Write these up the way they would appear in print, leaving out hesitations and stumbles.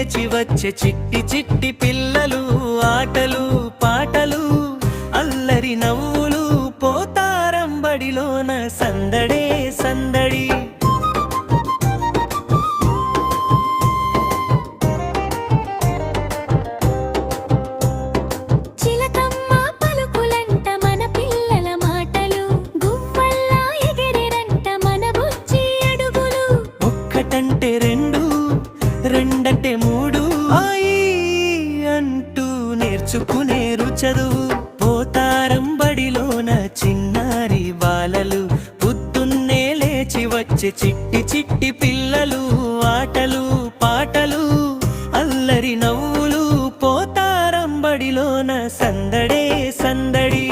లేచి వచ్చే చిట్టి చిట్టి పిల్లలు, ఆటలు పాటలు అల్లరి నవ్వులు, పోతారంబడిలోన సందడే సందడి. ఒక్కటంటే రెండు, రెండంటే మూడు, ఆయి అంటూ నేర్చుకునేరు చదువు. పోతారంబడిలోన చిన్నారి బాలలు, పొద్దున్నే లేచి వచ్చే చిట్టి చిట్టి పిల్లలు, ఆటలు పాటలు అల్లరి నవ్వులు, పోతారంబడిలోన సందడే సందడి.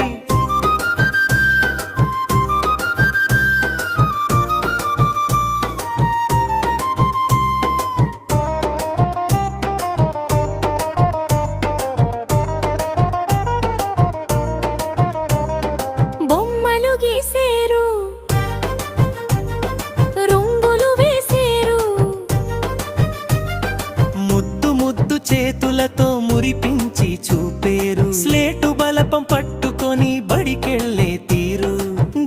చేతులతో మురిపించి చూపేరు, స్లేటు బలపం పట్టుకొని బడికెళ్ళే తీరు,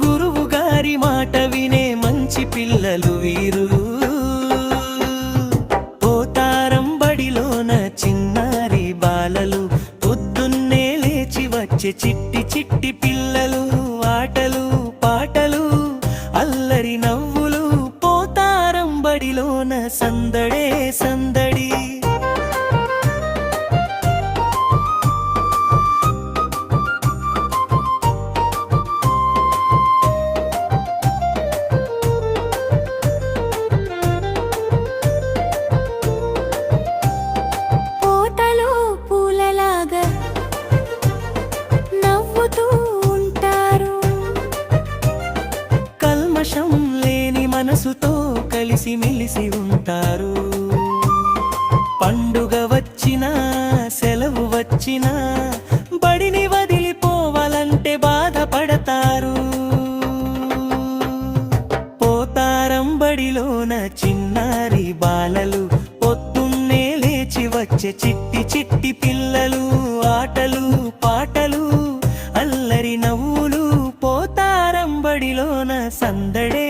గురువు గారి మాట వినే మంచి పిల్లలు వీరు. పోతారంబడిలోన చిన్నారి బాలలు, పొద్దున్నే లేచి వచ్చే చిట్టి చిట్టి పిల్లలు, ఆటలు పాటలు అల్లరి నవ్వులు, పోతారంబడిలోన సందడే సందడి. కల్మషం లేని మనసుతో కలిసి మెలిసి ఉంటారు. పండుగ వచ్చినా సెలవు వచ్చినా బడిని వదిలిపోవాలంటే బాధపడతారు. పోతారంబడిలోన చిన్నారి బాలలు, పొద్దున్నే లేచి వచ్చే చిట్టి చిట్టి పిల్లలు, ఆటలు పాటలు అల్లరి నవ్వులు, పోతారంబడిలోన సందడే